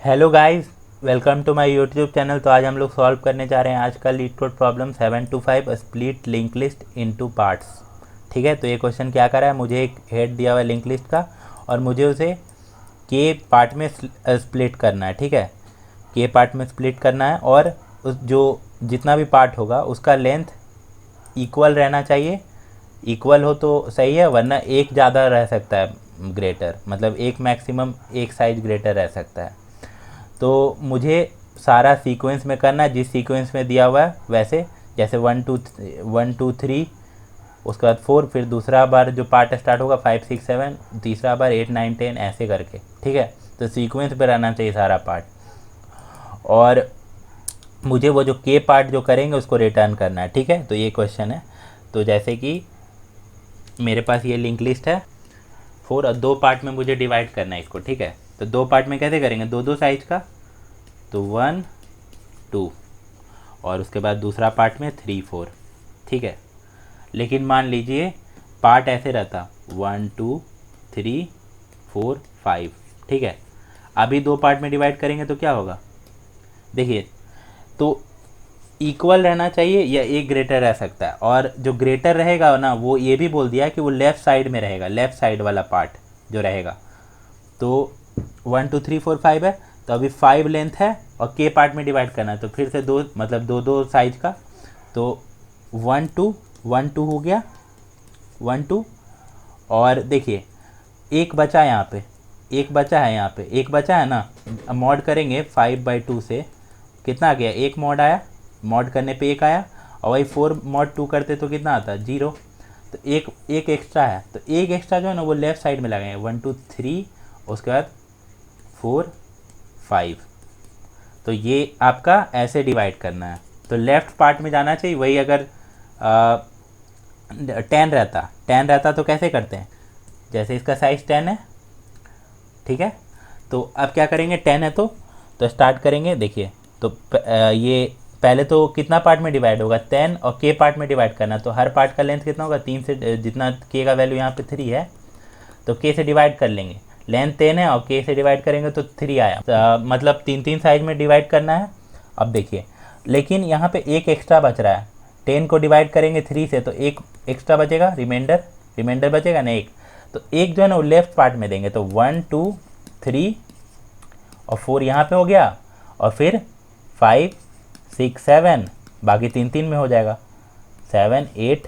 Hello guys, welcome to my YouTube channel. तो आज हम लोग सॉल्व करने जा रहे हैं आज का leet code problem 725 split link list into parts. ठीक है, तो ये क्वेश्चन क्या कर रहा है, मुझे एक हेड दिया हुआ है लिंक लिस्ट का और मुझे उसे के पार्ट में स्प्लिट करना है। ठीक है, के पार्ट में स्प्लिट करना है और उस जो जितना भी पार्ट होगा उसका लेंथ इक्वल रहना चाहिए। इक्वल हो तो सही है, वरना एक ज़्यादा रह सकता है ग्रेटर, मतलब एक मैक्सिमम एक साइज ग्रेटर रह सकता है। तो मुझे सारा सीक्वेंस में करना है, जिस सीक्वेंस में दिया हुआ है वैसे, जैसे 1 2 3, उसके बाद 4, फिर दूसरा बार जो पार्ट स्टार्ट होगा 5 6 7, तीसरा बार 8 9 10, ऐसे करके। ठीक है, तो सीक्वेंस पे रहना चाहिए सारा पार्ट। और मुझे वो जो के पार्ट जो करेंगे उसको रिटर्न करना है। ठीक है, तो ये क्वेश्चन है। तो जैसे कि मेरे पास ये लिंक लिस्ट है 4 और 2 पार्ट में मुझे डिवाइड करना है इसको। ठीक है, तो 2 पार्ट में कैसे करेंगे, 2 2 साइज का, तो 1 2, और उसके बाद दूसरा पार्ट में 3 4। ठीक है, लेकिन मान लीजिए पार्ट ऐसे रहता 1 2 3 4 5। ठीक है, अभी 2 पार्ट में डिवाइड करेंगे तो क्या होगा, देखिए, तो इक्वल रहना चाहिए या एक ग्रेटर रह सकता है। और जो ग्रेटर रहेगा ना, वो ये भी बोल दिया कि वो लेफ़्ट साइड में रहेगा, लेफ़्ट साइड वाला पार्ट जो रहेगा। तो 1 2 3 4 5 है, तो अभी 5 लेंथ है और के पार्ट में डिवाइड करना है, तो फिर से दो, मतलब दो दो साइज का। तो 1 2 1 2 हो गया, 1 2। और देखिए एक बचा है यहाँ पे, एक बचा है यहाँ पे, एक बचा है ना। मॉड करेंगे 5/2 से, कितना आ गया, एक मॉड आया, मॉड करने पे एक आया। और वही 4 मॉड 2 करते तो कितना आता, 0। तो एक एक एक्स्ट्रा है, तो एक एक्स्ट्रा जो है ना वो लेफ़्ट साइड में लगाएंगे, 1 2 3, उसके बाद 4 5। तो ये आपका ऐसे डिवाइड करना है। तो लेफ़्ट पार्ट में जाना चाहिए। वही अगर 10 रहता तो कैसे करते हैं, जैसे इसका साइज़ 10 है। ठीक है, तो अब क्या करेंगे, 10 है तो स्टार्ट करेंगे। देखिए, तो ये पहले तो कितना पार्ट में डिवाइड होगा, 10, और के पार्ट में डिवाइड करना। तो हर पार्ट का लेंथ कितना होगा, 3 से, जितना के का वैल्यू यहाँ पे 3 है तो के से डिवाइड कर लेंगे। लेंथ 10 है और के से डिवाइड करेंगे तो 3 आया। मतलब 3 3 साइज में डिवाइड करना है। अब देखिए, लेकिन यहाँ पे एक एक्स्ट्रा बच रहा है। 10 को डिवाइड करेंगे 3 से तो एक एक्स्ट्रा बचेगा, रिमाइंडर बचेगा ना एक। तो एक जो है ना वो लेफ्ट पार्ट में देंगे, तो 1 2 3 और 4 यहाँ पे हो गया, और फिर 5 6 7, बाकी 3 3 में हो जाएगा, 7 8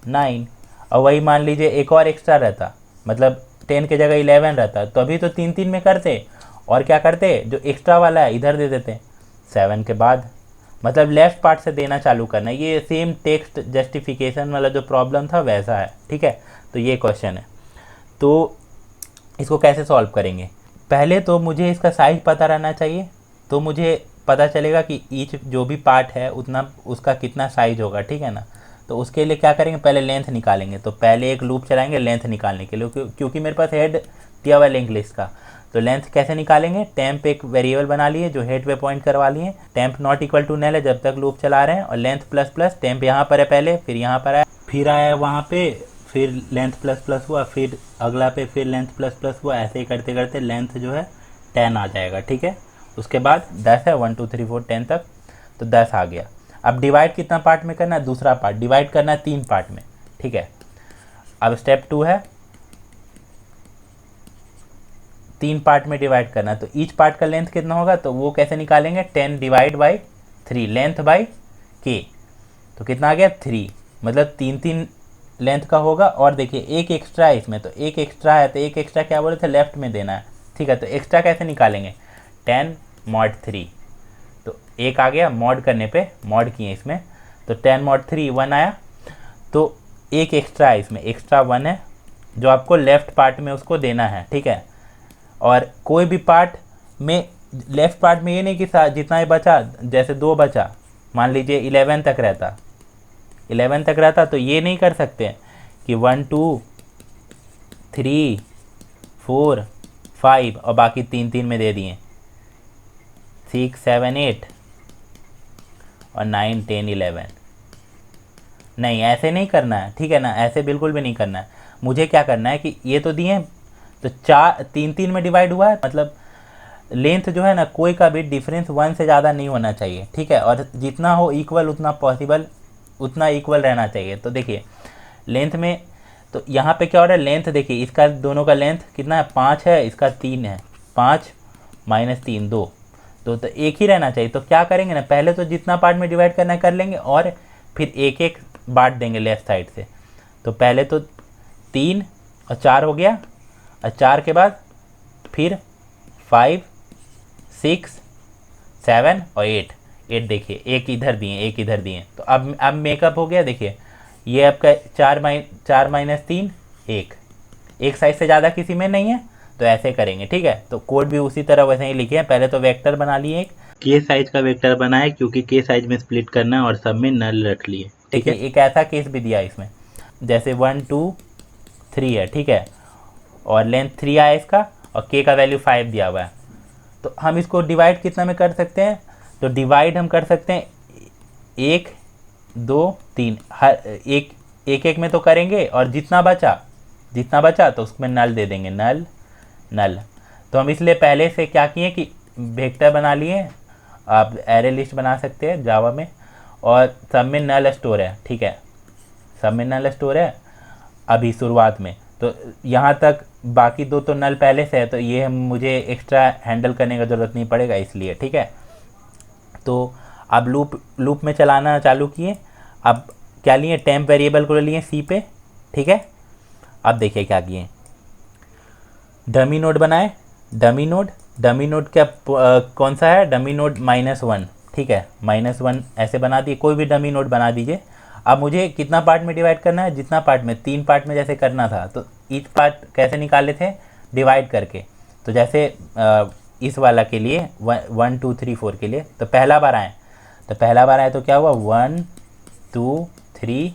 9। और वही मान लीजिए एक और एक्स्ट्रा रहता, मतलब 10 के जगह 11 रहता, तो अभी तो 3 3 में करते, और क्या करते, जो एक्स्ट्रा वाला है इधर दे देते 7 के बाद। मतलब लेफ्ट पार्ट से देना चालू करना। ये सेम टेक्स्ट जस्टिफिकेशन वाला जो प्रॉब्लम था वैसा है। ठीक है, तो ये क्वेश्चन है। तो इसको कैसे सॉल्व करेंगे, पहले तो मुझे इसका साइज पता रहना चाहिए। तो मुझे पता चलेगा कि ईच जो भी पार्ट है उतना उसका कितना साइज होगा। ठीक है ना, तो उसके लिए क्या करेंगे, पहले लेंथ निकालेंगे। तो पहले एक लूप चलाएंगे लेंथ निकालने के लिए, क्योंकि मेरे पास हेड दिया हुआ है लिंक लिस्ट का। तो लेंथ कैसे निकालेंगे, टेम्प एक वेरिएबल बना लिए जो हेड पे पॉइंट करवा लिए। Temp not equal to null है जब तक लूप चला रहे हैं, और लेंथ प्लस प्लस, टेम्प यहाँ पर है पहले, फिर यहाँ पर आया, फिर आया वहाँ पे, फिर लेंथ प्लस प्लस हुआ, फिर अगला पे, फिर लेंथ प्लस प्लस हुआ। ऐसे ही करते करते लेंथ जो है 10 आ जाएगा। ठीक है, उसके बाद 10 है, 1 2 3 4 10 तक, तो 10 आ गया। अब डिवाइड कितना पार्ट में करना है, दूसरा पार्ट डिवाइड करना है 3 पार्ट में। ठीक है, अब स्टेप 2 है 3 पार्ट में डिवाइड करना है। तो ईच पार्ट का लेंथ कितना होगा, तो वो कैसे निकालेंगे, 10 डिवाइड बाई 3, लेंथ बाई के। तो कितना आ गया, 3, मतलब 3 3 लेंथ का होगा। और देखिए एक एक्स्ट्रा है इसमें, तो एक एक्स्ट्रा है, तो एक एक्स्ट्रा क्या बोले थे, लेफ्ट में देना है। ठीक है, तो एक्स्ट्रा कैसे निकालेंगे, 10 mod 3, तो एक आ गया, मॉड करने पे मॉड किए इसमें, तो 10 mod 3 1 आया। तो एक एक्स्ट्रा है इसमें, एक्स्ट्रा 1 है जो आपको लेफ्ट पार्ट में उसको देना है। ठीक है, और कोई भी पार्ट में, लेफ्ट पार्ट में ये नहीं कि जितना ही बचा, जैसे 2 बचा, मान लीजिए 11 तक रहता, 11 तक रहता, तो ये नहीं कर सकते कि 1 2 3 4 5 और बाकी 3 3 में दे दिए, 6 7 8 और 9 10 11। नहीं, ऐसे नहीं करना है। ठीक है ना, ऐसे बिल्कुल भी नहीं करना है। मुझे क्या करना है कि ये तो दिए, तो 4 3 3 में डिवाइड हुआ है, मतलब लेंथ जो है ना, कोई का भी डिफरेंस 1 से ज़्यादा नहीं होना चाहिए, ठीक है, और जितना हो इक्वल उतना पॉसिबल उतना इक्वल रहना चाहिए। तो देखिए लेंथ में, तो यहाँ पे क्या हो रहा है, लेंथ देखिए इसका दोनों का लेंथ कितना है, 5 है, इसका 3 है, 5 माइनस 3 2, तो एक ही रहना चाहिए। तो क्या करेंगे ना, पहले तो जितना पार्ट में डिवाइड करना है कर लेंगे और फिर एक एक बांट देंगे लेफ्ट साइड से। तो पहले तो 3 और 4 हो गया, और 4 के बाद फिर 5 6 7 और 8, 8 देखिए एक इधर दिए एक इधर दिए, तो अब मेकअप हो गया। देखिए ये आपका 4 माइनस 3 एक साइज से ज़्यादा किसी में नहीं है, तो ऐसे करेंगे, ठीक है। तो कोड भी उसी तरह वैसे ही लिखे हैं। पहले तो वेक्टर बना लिए, एक के साइज का वेक्टर बनाए क्योंकि के साइज में स्प्लिट करना है, और सब में नल रख लिए, ठीक है। एक ऐसा केस भी दिया इसमें, जैसे 1 2 3 है, ठीक है, और लेंथ 3 आया इसका, और के का वैल्यू 5 दिया हुआ है। तो हम इसको डिवाइड कितना में कर सकते हैं, तो डिवाइड हम कर सकते हैं 1 2 3, हर एक में तो करेंगे, और जितना बचा तो उसमें नल दे देंगे, नल। तो हम इसलिए पहले से क्या किए कि वेक्टर बना लिए, आप एरे लिस्ट बना सकते हैं जावा में, और सब में नल स्टोर है, ठीक है, सब में नल स्टोर है अभी शुरुआत में। तो यहाँ तक बाकी दो तो नल पहले से है, तो ये मुझे एक्स्ट्रा हैंडल करने का ज़रूरत नहीं पड़ेगा इसलिए, ठीक है। तो अब लूप में चलाना चालू किए। अब क्या लिए, टेम्प वेरिएबल को लिए सी पे, ठीक है। अब देखिए क्या किए, डमी नोड बनाए, डमी नोड क्या कौन सा है, डमी नोड -1, ठीक है, -1 ऐसे बना दिए, कोई भी डमी नोड बना दीजिए। अब मुझे कितना पार्ट में डिवाइड करना है, जितना पार्ट में, 3 पार्ट में जैसे करना था। तो ईच पार्ट कैसे निकाले थे, डिवाइड करके। तो जैसे इस वाला के लिए 1 2 3 4 के लिए, तो पहला बार आए तो क्या हुआ, 1 2 3,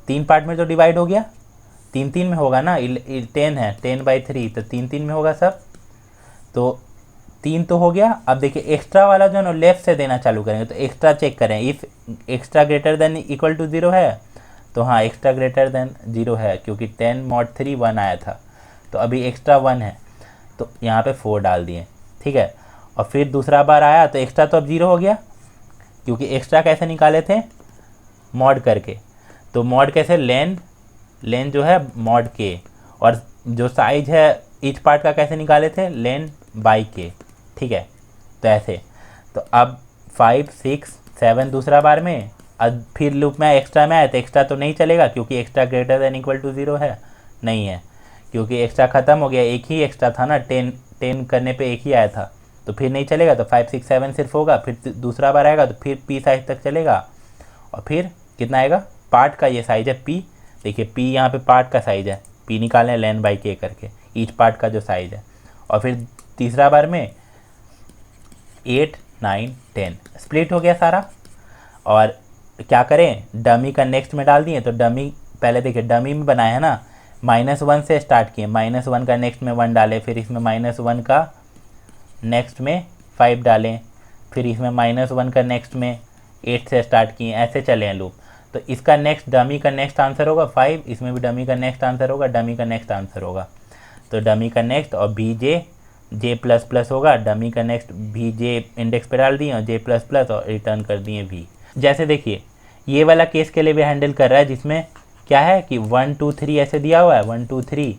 3 पार्ट में तो डिवाइड हो गया, 3 3 में होगा ना, 10 है, 10/3, तो 3 3 में होगा सब, तो 3 तो हो गया। अब देखिए एक्स्ट्रा वाला जो है ना लेफ्ट से देना चालू करेंगे, तो एक्स्ट्रा चेक करें, if extra greater than equal to 0 है, तो हाँ एक्स्ट्रा ग्रेटर देन 0 है, क्योंकि 10 mod 3 1 आया था, तो अभी एक्स्ट्रा 1 है, तो यहाँ पे 4 डाल दिए, ठीक है। और फिर दूसरा बार आया तो एक्स्ट्रा तो अब 0 हो गया, क्योंकि एक्स्ट्रा कैसे निकाले थे, मॉड करके। तो मॉड कैसे, लेन जो है मॉड के, और जो साइज है ईच पार्ट का कैसे निकाले थे, लेन बाई के, ठीक है। तो ऐसे, तो अब 5 6 7 दूसरा बार में, अब फिर लूप में एक्स्ट्रा में आया, तो एक्स्ट्रा तो नहीं चलेगा क्योंकि extra greater than equal to 0 है, नहीं है, क्योंकि एक्स्ट्रा ख़त्म हो गया, एक ही एक्स्ट्रा था ना, 10 करने पे एक ही आया था, तो फिर नहीं चलेगा। तो 5 6 7 सिर्फ होगा, फिर दूसरा बार आएगा तो फिर पी साइज तक चलेगा, और फिर कितना आएगा, पार्ट का ये साइज है पी, देखिए पी यहाँ पे पार्ट का साइज है, पी निकालें लेन बाई के करके, ईच पार्ट का जो साइज है। और फिर तीसरा बार में 8 9 10 स्प्लिट हो गया सारा। और क्या करें, डमी का नेक्स्ट में डाल दिए, तो डमी पहले देखिए डमी में बनाया है ना, -1 से स्टार्ट किए, -1 का नेक्स्ट में 1 डालें, फिर इसमें -1 का नेक्स्ट में 5 डालें, फिर इसमें -1 का नेक्स्ट में 8 से स्टार्ट किए, ऐसे चले हैं लूप। तो इसका नेक्स्ट डमी का नेक्स्ट आंसर होगा 5, इसमें भी डमी का नेक्स्ट आंसर होगा, डमी का नेक्स्ट आंसर होगा, तो डमी का नेक्स्ट, और जे++ होगा, डमी का नेक्स्ट जे इंडेक्स पे डाल दिए और J++ और रिटर्न कर दिए V। जैसे देखिए ये वाला केस के लिए भी हैंडल कर रहा है, जिसमें क्या है कि 1 2 3 ऐसे दिया हुआ है, 1 2 3,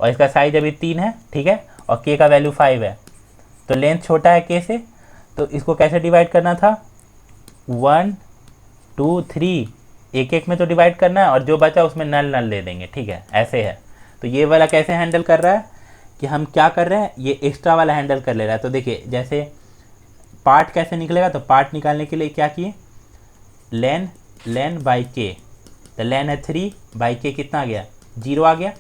और इसका साइज अभी 3 है, ठीक है, और k का वैल्यू 5 है, तो लेंथ छोटा है k से, तो इसको कैसे डिवाइड करना था, 1 2 3, एक में तो डिवाइड करना है, और जो बचा उसमें नल दे देंगे, ठीक है, ऐसे है। तो ये वाला कैसे हैंडल कर रहा है कि हम क्या कर रहे हैं, ये एक्स्ट्रा वाला हैंडल कर ले रहा है। तो देखिए जैसे पार्ट कैसे निकलेगा, तो पार्ट निकालने के लिए क्या किए, लेन बाई के, तो लेन है 3 बाई के कितना आ गया, 0 आ गया,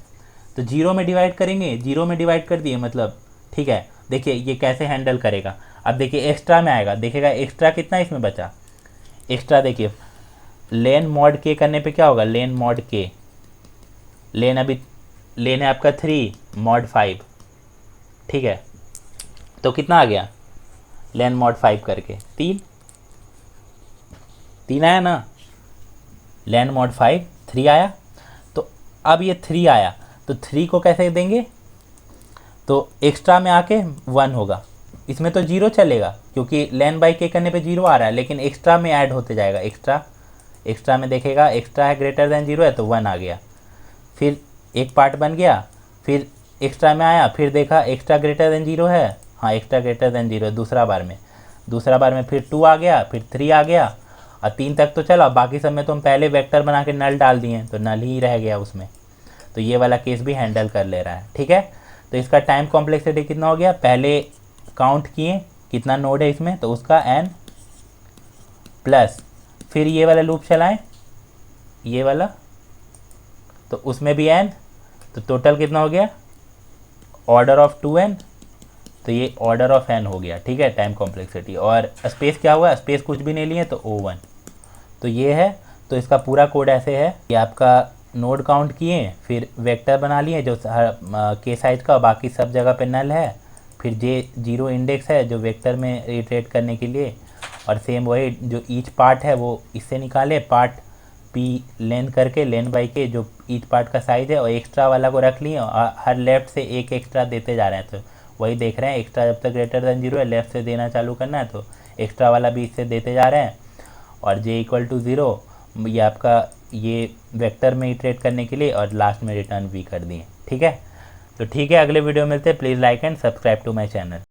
तो 0 में डिवाइड करेंगे, 0 में डिवाइड कर दिए मतलब, ठीक है। देखिए ये कैसे हैंडल करेगा, अब देखिए एक्स्ट्रा में आएगा, देखेगा एक्स्ट्रा कितना इसमें बचा, एक्स्ट्रा देखिए लेन मॉड के करने पे क्या होगा, लेन मॉड के, लेन अभी लेन है आपका 3 मॉड 5, ठीक है, तो कितना आ गया, लेन मॉड 5 करके 3 आया ना, लेन मॉड 5 3 आया। तो अब ये 3 आया, तो 3 को कैसे देंगे, तो एक्स्ट्रा में आके 1 होगा, इसमें तो 0 चलेगा क्योंकि लेन बाई के करने पे 0 आ रहा है, लेकिन एक्स्ट्रा में ऐड होते जाएगा। एक्स्ट्रा में देखेगा एक्स्ट्रा है ग्रेटर देन 0 है तो 1 आ गया, फिर एक पार्ट बन गया, फिर एक्स्ट्रा में आया, फिर देखा एक्स्ट्रा ग्रेटर देन 0 है, हाँ एक्स्ट्रा ग्रेटर देन 0 है, दूसरा बार में फिर 2 आ गया, फिर 3 आ गया और 3 तक तो चला, बाकी सब में तो हम पहले वेक्टर बना के नल डाल दिए तो नल ही रह गया उसमें, तो ये वाला केस भी हैंडल कर ले रहा है। ठीक है, तो इसका टाइम कॉम्प्लेक्सिटी कितना हो गया, पहले काउंट किए कितना नोड है इसमें, तो उसका n प्लस फिर ये वाला लूप चलाएं, ये वाला, तो उसमें भी n, तो टोटल कितना हो गया ऑर्डर ऑफ 2n, तो ये ऑर्डर ऑफ n हो गया। ठीक है, टाइम कॉम्प्लेक्सिटी। और स्पेस क्या हुआ, स्पेस कुछ भी नहीं लिए तो O1, तो ये है। तो इसका पूरा कोड ऐसे है कि आपका नोड काउंट किए, फिर वेक्टर बना लिए जो के साइज का, बाकी सब जगह पे नल है, फिर जे 0 इंडेक्स है जो वेक्टर में रिट्रेट करने के लिए, और सेम वही जो ईच पार्ट है वो इससे निकाले, पार्ट पी लेन करके लेन बाई के जो ईच पार्ट का साइज है, और एक्स्ट्रा वाला को रख लिए और हर लेफ्ट से एक एक्स्ट्रा देते जा रहे हैं। तो वही देख रहे हैं, एक्स्ट्रा जब तक ग्रेटर देन 0 है लेफ्ट से देना चालू करना है, तो एक्स्ट्रा वाला भी इससे देते जा रहे हैं, और j इक्वल टू 0 ये आपका ये वेक्टर में इटरेट करने के लिए, और लास्ट में रिटर्न भी कर दिए। ठीक है, तो ठीक है, अगले वीडियो मिलते हैं। Please like and subscribe to my channel.